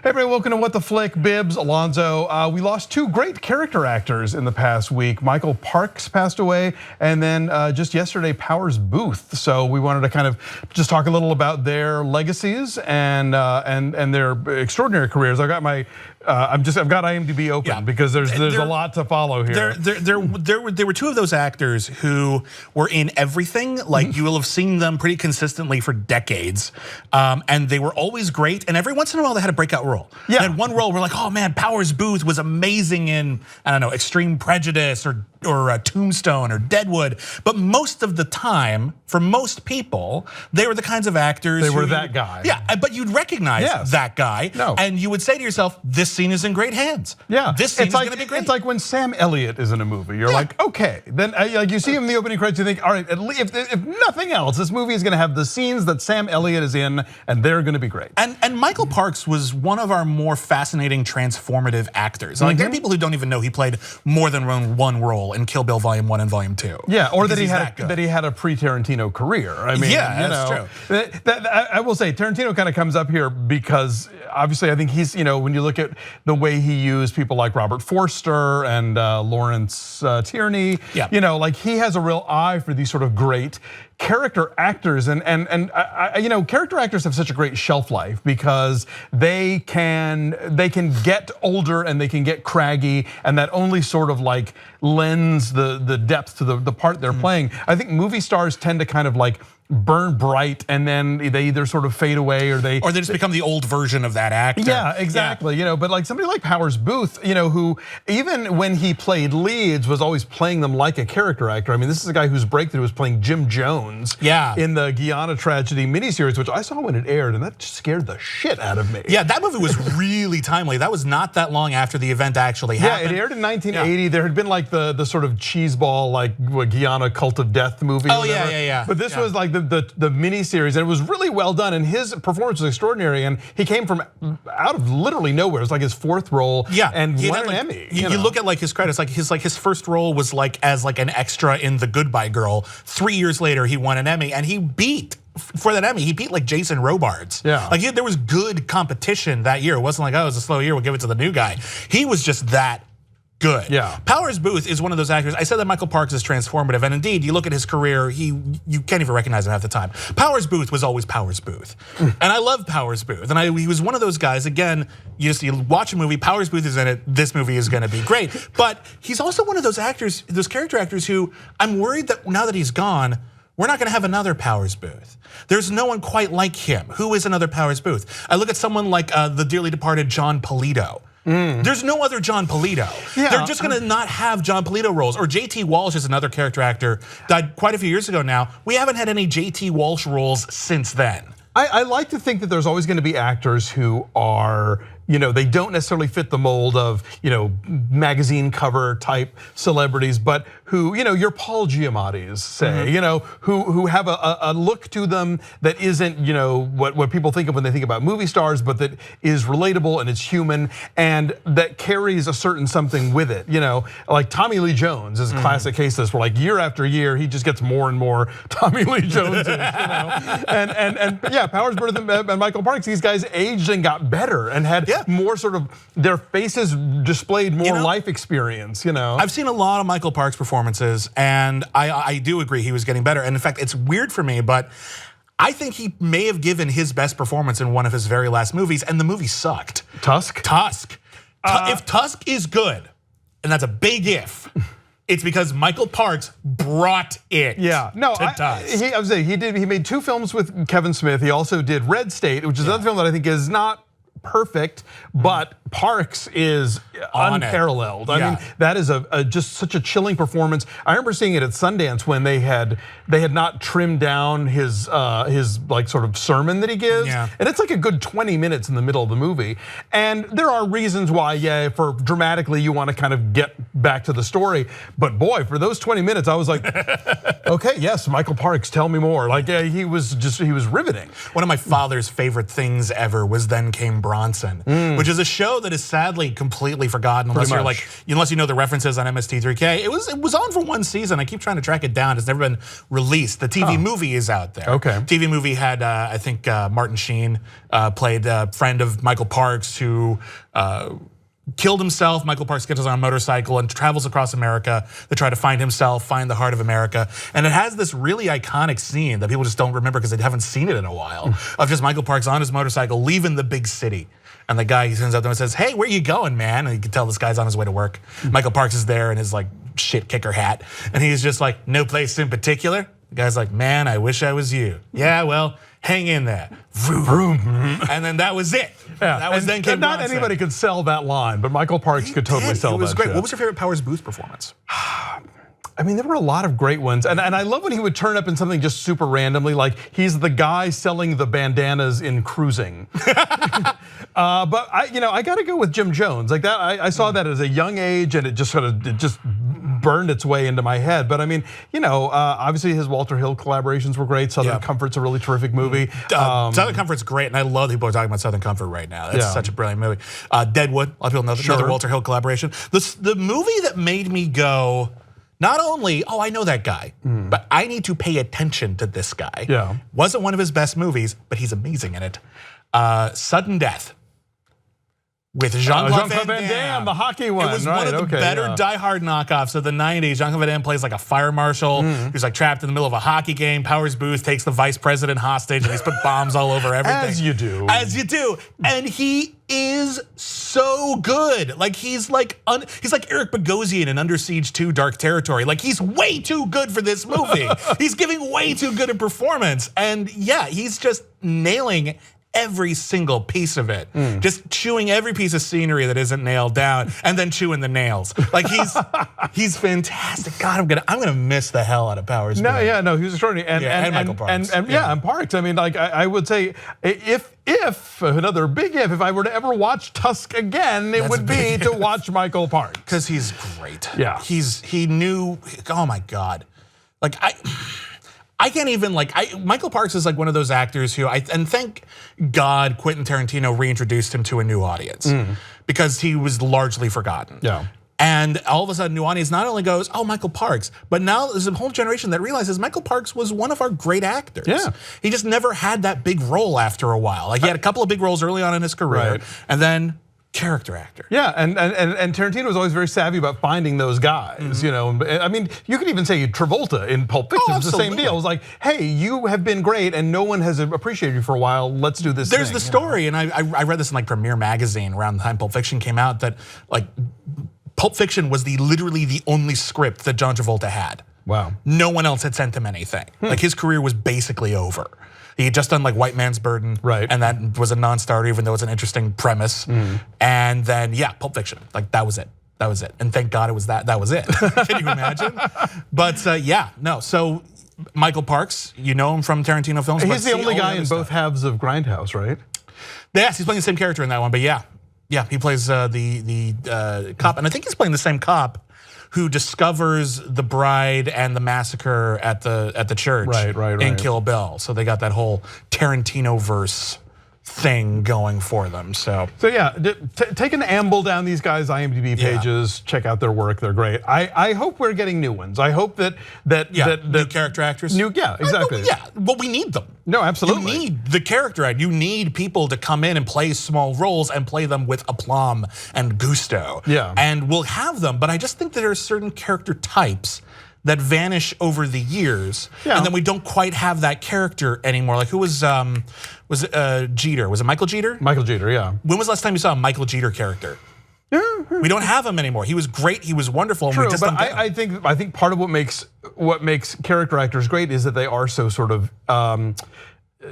Hey everybody, welcome to What the Flick. Bibbs, Alonso. We lost two great character actors in the past week. Michael Parks passed away, and then just yesterday, Powers Boothe. So we wanted to kind of just talk a little about their legacies and their extraordinary careers. I've got IMDb open because there's a lot to follow here. There were two of those actors who were in everything. Like you will have seen them pretty consistently for decades, and they were always great. And every once in a while, they had a breakout role. Yeah. They had one role where like, oh man, Powers Boothe was amazing in, I don't know, Extreme Prejudice or Tombstone or Deadwood. But most of the time, for most people, they were the kinds of actors They were that guy. Yeah, but you'd recognize that guy, and you would say to yourself, "This scene is in great hands." Yeah, this scene is going to be great. It's like when Sam Elliott is in a movie. You're like, okay, then like you see him in the opening credits, you think, all right, at least if nothing else, this movie is going to have the scenes that Sam Elliott is in, and they're going to be great. And Michael Parks was one of our more fascinating, transformative actors. Like there are people who don't even know he played more than one role in Kill Bill Volume 1 and Volume 2. Yeah, or that he had a pre-Tarantino career. I mean, that's true. I will say Tarantino kind of comes up here because obviously I think he's, when you look at the way he used people like Robert Forster and Lawrence Tierney, like he has a real eye for these sort of great character actors, and character actors have such a great shelf life because they can get older and they can get craggy, and that only sort of like lends the depth to the part they're playing. I think movie stars tend to kind of like burn bright and then they either sort of fade away or they just become the old version of that actor. Yeah, exactly. But like somebody like Powers Boothe, who even when he played leads was always playing them like a character actor. I mean, this is a guy whose breakthrough was playing Jim Jones in the Guyana Tragedy miniseries, which I saw when it aired, and that just scared the shit out of me. Yeah, that movie was really timely. That was not that long after the event actually happened. Yeah, it aired in 1980. Yeah. There had been like the sort of cheeseball like Guyana Cult of Death movie. Oh yeah. But this was like the miniseries, and it was really well done, and his performance was extraordinary, and he came from out of literally nowhere. It was like his fourth role, and won an Emmy. You look at like his credits, like his first role was like as like an extra in The Goodbye Girl. 3 years later, he won an Emmy, and he beat. For that Emmy, he beat like Jason Robards. Yeah. Like there was good competition that year. It wasn't like, oh, it was a slow year, we'll give it to the new guy. He was just that good. Yeah. Powers Boothe is one of those actors. I said that Michael Parks is transformative, and indeed, you look at his career, you can't even recognize him half the time. Powers Boothe was always Powers Boothe, and I love Powers Boothe. And he was one of those guys. Again, you watch a movie, Powers Boothe is in it. This movie is going to be great. But he's also one of those actors, those character actors who I'm worried that now that he's gone, we're not going to have another Powers Boothe. There's no one quite like him. Who is another Powers Boothe? I look at someone like the dearly departed John Polito. There's no other John Polito. Yeah. They're just gonna not have John Polito roles. Or J.T. Walsh is another character actor, died quite a few years ago now. We haven't had any J.T. Walsh roles since then. I like to think that there's always gonna be actors who are, they don't necessarily fit the mold of, magazine cover type celebrities, but who, your Paul Giamatti's say, who have a look to them that isn't, what people think of when they think about movie stars, but that is relatable and it's human and that carries a certain something with it. Like Tommy Lee Jones is a classic case of this, where like year after year he just gets more and more Tommy Lee Jones, and yeah, Powers Boothe and Michael Parks, these guys aged and got better and had more sort of, their faces displayed more life experience. I've seen a lot of Michael Parks performances, and I do agree he was getting better. And in fact, it's weird for me, but I think he may have given his best performance in one of his very last movies, and the movie sucked. Tusk? Tusk. If Tusk is good, and that's a big if, it's because Michael Parks brought it. Yeah, no, to Tusk. I was saying he made 2 films with Kevin Smith. He also did Red State, which is another film that I think is not perfect, but Parks is unparalleled. I mean, that is just such a chilling performance. I remember seeing it at Sundance when they had not trimmed down his like sort of sermon that he gives, and it's like a good 20 minutes in the middle of the movie. And there are reasons why, for dramatically you want to kind of get back to the story, but boy, for those 20 minutes, I was like, okay, yes, Michael Parks, tell me more. Like he was riveting. One of my father's favorite things ever was Then Came Bronson, which is a show that is sadly completely forgotten unless you know the references on MST3K. It was on for one season. I keep trying to track it down. It's never been released. The TV movie is out there. Okay. TV movie had I think Martin Sheen played a friend of Michael Parks who killed himself. Michael Parks gets on a motorcycle and travels across America to try to find himself, find the heart of America. And it has this really iconic scene that people just don't remember because they haven't seen it in a while, of just Michael Parks on his motorcycle leaving the big city. And the guy, he sends out there and says, "Hey, where you going, man?" And you can tell this guy's on his way to work. Michael Parks is there in his like shit kicker hat. And he's just like, "No place in particular?" The guy's like, "Man, I wish I was you." "Yeah, well, hang in there." Vroom. And then that was it. Yeah. That was then Kim not Bronson. anybody could sell that line, but Michael Parks could totally sell that. It was great. shit. What was your favorite Powers Boothe performance? I mean, there were a lot of great ones, and I love when he would turn up in something just super randomly, like he's the guy selling the bandanas in Cruising. But I got to go with Jim Jones, like that. I saw that at a young age, and it just burned its way into my head. But I mean, obviously his Walter Hill collaborations were great. Southern Comfort's a really terrific movie. Southern Comfort's great, and I love that people are talking about Southern Comfort right now. That's such a brilliant movie. Deadwood, a lot of people know that. Another Walter Hill collaboration. The movie that made me go, not only, oh, I know that guy, but I need to pay attention to this guy. Yeah. Wasn't one of his best movies, but he's amazing in it. Sudden Death. With Jean-Claude Van Damme, the hockey one. It was one of the better Die Hard knockoffs of the 90s. Jean-Claude Van Damme plays like a fire marshal who's like trapped in the middle of a hockey game. Powers Boothe takes the vice president hostage and he's put bombs all over everything. As you do. As you do. And he is so good. Like he's like Eric Bogosian in Under Siege 2 Dark Territory. Like he's way too good for this movie. He's giving way too good a performance. And yeah, he's just nailing every single piece of it, just chewing every piece of scenery that isn't nailed down, and then chewing the nails. Like he's fantastic. God, I'm gonna miss the hell out of Powers. No, he was extraordinary, and Michael Parks, and Parks. I mean, like I would say, if another big if I were to ever watch Tusk again, it would be to watch Michael Parks because he's great. Yeah, he knew. Oh my God, like I can't even Michael Parks is like one of those actors who and thank God Quentin Tarantino reintroduced him to a new audience because he was largely forgotten. Yeah. And all of a sudden, new audience not only goes, "Oh, Michael Parks," but now there's a whole generation that realizes Michael Parks was one of our great actors. Yeah. He just never had that big role after a while. Like he had a couple of big roles early on in his career, and then character actor. Yeah, and Tarantino was always very savvy about finding those guys. I mean, you could even say Travolta in Pulp Fiction was the same deal. It was like, hey, you have been great, and no one has appreciated you for a while. Let's do this. There's the story, and I read this in like Premiere magazine around the time Pulp Fiction came out that like Pulp Fiction was literally the only script that John Travolta had. Wow. No one else had sent him anything. Like his career was basically over. He had just done like White Man's Burden, right? And that was a non-starter, even though it's an interesting premise. And then Pulp Fiction, like that was it. That was it. And thank God it was that. That was it. Can you imagine? But So Michael Parks, you know him from Tarantino films. He's the only guy in both halves of Grindhouse, right? Yes, he's playing the same character in that one. But yeah, he plays the cop, and I think he's playing the same cop who discovers the bride and the massacre at the church in Kill Bill. So they got that whole Tarantino-verse thing going for them. So yeah, take an amble down these guys' IMDb pages, check out their work. They're great. I hope we're getting new ones. I hope that new character actors. Exactly. But we need them. No, absolutely. You need the character act. You need people to come in and play small roles and play them with aplomb and gusto. Yeah. And we'll have them, but I just think that there are certain character types that vanish over the years, and then we don't quite have that character anymore. Like who was it Jeter? Was it Michael Jeter? Michael Jeter, yeah. When was the last time you saw a Michael Jeter character? We don't have him anymore. He was great. He was wonderful. True, and we just but I think part of what makes character actors great is that they are so sort of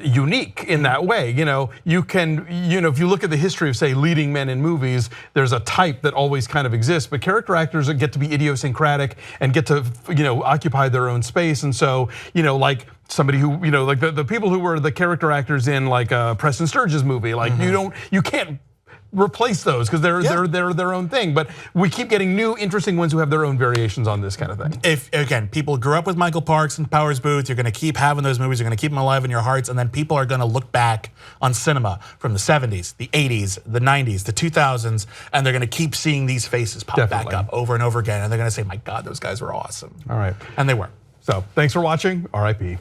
unique in that way. You can, if you look at the history of, say, leading men in movies, there's a type that always kind of exists, but character actors get to be idiosyncratic and get to, occupy their own space. And so, like somebody who, like the people who were the character actors in like Preston Sturges movie, like you can't replace those because they're their own thing. But we keep getting new interesting ones who have their own variations on this kind of thing. If again, people grew up with Michael Parks and Powers Boothe, you're going to keep having those movies. You're going to keep them alive in your hearts, and then people are going to look back on cinema from the 70s, the 80s, the 90s, the 2000s, and they're going to keep seeing these faces pop back up over and over again, and they're going to say, "My God, those guys were awesome." All right, and they were. So thanks for watching. RIP.